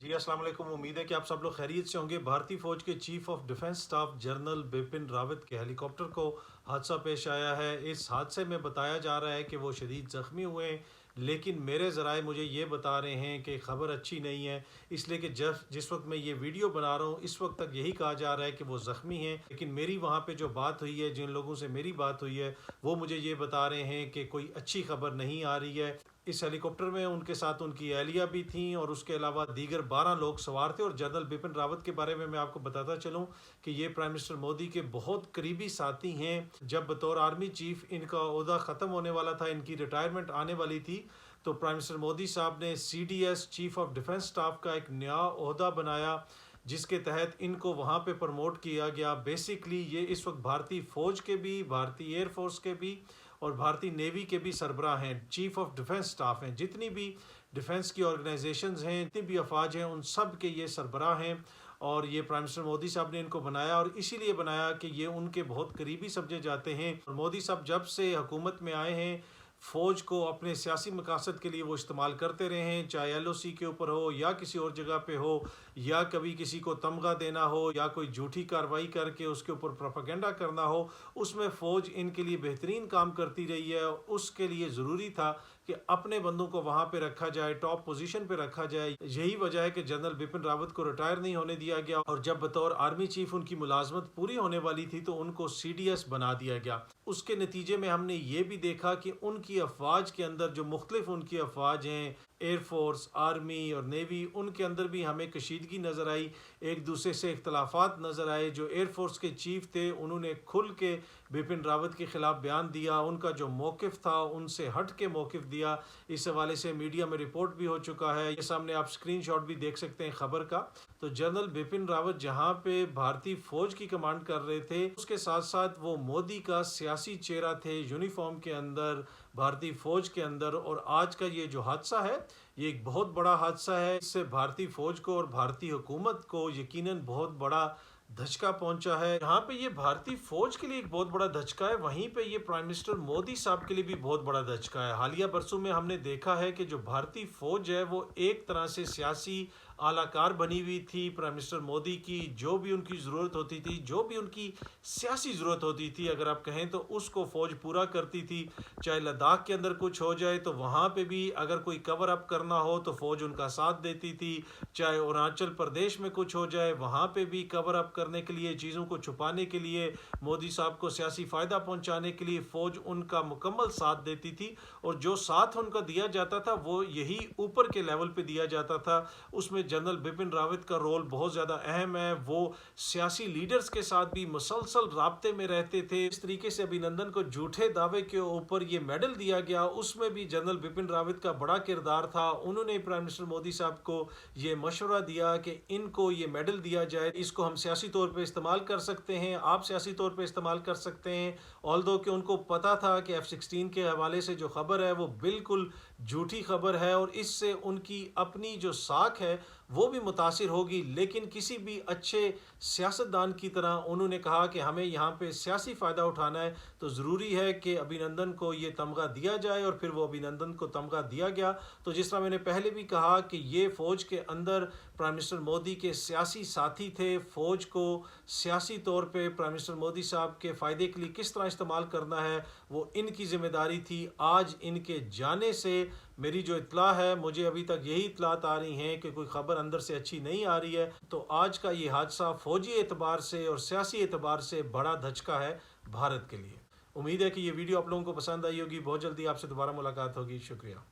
जी अस्सलाम वालेकुम। उम्मीद है कि आप सब लोग खैरियत से होंगे। भारतीय फ़ौज के chief of defence staff general Bipin Rawat के हेलीकॉप्टर को हादसा पेश आया है। इस हादसे में बताया जा रहा है कि वो शदीद ज़ख्मी हुए हैं, लेकिन मेरे ज़राए मुझे ये बता रहे हैं कि ख़बर अच्छी नहीं है। इसलिए कि जब जिस वक्त मैं ये वीडियो बना रहा हूँ इस वक्त तक यही कहा जा रहा है कि वो ज़ख्मी हैं, लेकिन मेरी वहाँ पे जो बात हुई है, जिन लोगों से मेरी बात हुई है, वो मुझे ये बता रहे हैं कि कोई अच्छी खबर नहीं आ रही है। इस हेलीकॉप्टर में उनके साथ उनकी एहलिया भी थीं और उसके अलावा दीगर 12 लोग सवार थे। और जनरल बिपिन रावत के बारे में मैं आपको बताता चलूं कि ये प्राइम मिनिस्टर मोदी के बहुत करीबी साथी हैं। जब बतौर आर्मी चीफ इनका ओहदा ख़त्म होने वाला था, इनकी रिटायरमेंट आने वाली थी, तो प्राइम मिनिस्टर मोदी साहब ने CDS chief of defence staff का एक नया ओहदा बनाया, जिसके तहत इनको वहाँ पे प्रमोट किया गया। बेसिकली ये इस वक्त भारतीय फ़ौज के भी, भारतीय एयरफोर्स के भी और भारतीय नेवी के भी सरबराह हैं, चीफ ऑफ डिफेंस स्टाफ हैं। जितनी भी डिफेंस की ऑर्गेनाइजेशंस हैं, जितनी भी अफवाज हैं, उन सब के ये सरबराह हैं। और ये प्राइम मिनिस्टर मोदी साहब ने इनको बनाया और इसीलिए बनाया कि ये उनके बहुत करीबी समझे जाते हैं। और मोदी साहब जब से हुकूमत में आए हैं, फ़ौज को अपने सियासी मकासद के लिए वो इस्तेमाल करते रहे हैं, चाहे LOC के ऊपर हो या किसी और जगह पे हो, या कभी किसी को तमगा देना हो या कोई झूठी कार्रवाई करके उसके ऊपर प्रोपेगेंडा करना हो, उसमें फ़ौज इनके लिए बेहतरीन काम करती रही है। उसके लिए ज़रूरी था कि अपने बंदों को वहाँ पे रखा जाए, टॉप पोजीशन पे रखा जाए। यही वजह है कि जनरल बिपिन रावत को रिटायर नहीं होने दिया गया और जब बतौर आर्मी चीफ उनकी मुलाजमत पूरी होने वाली थी तो उनको CDS बना दिया गया। उसके नतीजे में हमने ये भी देखा कि उनकी अफवाज के अंदर जो मुख्तलिफ उनकी अफवाज हैं, एयरफोर्स, आर्मी और नेवी, उनके अंदर भी हमें कशीदगी नज़र आई, एक दूसरे से इख्तलाफात नज़र आए। जो एयरफोर्स के चीफ थे उन्होंने खुल के बिपिन रावत के ख़िलाफ़ बयान दिया, उनका जो मौक़िफ़ था उनसे हट के मौक़िफ़ दिया। इस हवाले से मीडिया में रिपोर्ट भी हो चुका है, ये सामने आप स्क्रीनशॉट भी देख सकते हैं ख़बर का। तो जनरल बिपिन रावत जहाँ पे भारतीय फ़ौज की कमांड कर रहे थे, उसके साथ साथ वो मोदी का सियासी चेहरा थे, यूनिफॉर्म के अंदर, भारतीय फ़ौज के अंदर। और आज का ये जो हादसा है, ये एक बहुत बड़ा हादसा है। इससे भारतीय फ़ौज को और भारतीय हुकूमत को यकीनन बहुत बड़ा धचका पहुंचा है। यहाँ पे ये भारतीय फ़ौज के लिए एक बहुत बड़ा धचका है, वहीं पे ये प्राइम मिनिस्टर मोदी साहब के लिए भी बहुत बड़ा धचका है। हालिया बरसों में हमने देखा है कि जो भारतीय फ़ौज है वो एक तरह से सियासी आलाकार बनी हुई थी। प्राइम मिनिस्टर मोदी की जो भी उनकी ज़रूरत होती थी, जो भी उनकी सियासी ज़रूरत होती थी अगर आप कहें, तो उसको फ़ौज पूरा करती थी। चाहे लद्दाख के अंदर कुछ हो जाए तो वहाँ पे भी अगर कोई कवर अप करना हो तो फ़ौज उनका साथ देती थी। चाहे अरुणाचल प्रदेश में कुछ हो जाए, वहाँ पे भी कवर अप करने के लिए, चीज़ों को छुपाने के लिए, मोदी साहब को सियासी फ़ायदा पहुँचाने के लिए फ़ौज उनका मुकम्मल साथ देती थी। और जो साथ उनका दिया जाता था वो यही ऊपर के लेवल पे दिया जाता था। उसमें जनरल बिपिन रावत का रोल बहुत ज़्यादा अहम है। वो सियासी लीडर्स के साथ भी मुसलसल राब्ते में रहते थे। इस तरीके से अभिनंदन को झूठे दावे के ऊपर ये मेडल दिया गया, उसमें भी जनरल बिपिन रावत का बड़ा किरदार था। उन्होंने प्राइम मिनिस्टर मोदी साहब को ये मशवरा दिया कि इनको ये मेडल दिया जाए, इसको हम सियासी तौर पर इस्तेमाल कर सकते हैं, आप सियासी तौर पर इस्तेमाल कर सकते हैं। ऑल्दो कि उनको पता था कि F-16 के हवाले से जो खबर है वो बिल्कुल झूठी खबर है और इससे उनकी अपनी जो साख है वो भी मुतासिर होगी। लेकिन किसी भी अच्छे सियासतदान की तरह उन्होंने कहा कि हमें यहाँ पे सियासी फ़ायदा उठाना है, तो ज़रूरी है कि अभिनंदन को ये तमगा दिया जाए। और फिर वो अभिनंदन को तमगा दिया गया। तो जिस तरह मैंने पहले भी कहा कि ये फ़ौज के अंदर प्राइम मिनिस्टर मोदी के सियासी साथी थे। फ़ौज को सियासी तौर पे प्राइम मिनिस्टर मोदी साहब के फ़ायदे के लिए किस तरह इस्तेमाल करना है वो इनकी ज़िम्मेदारी थी। आज इनके जाने से मेरी जो इत्तला है, मुझे अभी तक यही इत्तलात आ रही हैं कि कोई ख़बर अंदर से अच्छी नहीं आ रही है। तो आज का ये हादसा फ़ौजी एतबार से और सियासी एतबार से बड़ा धचका है भारत के लिए। उम्मीद है कि ये वीडियो आप लोगों को पसंद आई होगी। बहुत जल्दी आपसे दोबारा मुलाकात होगी। शुक्रिया।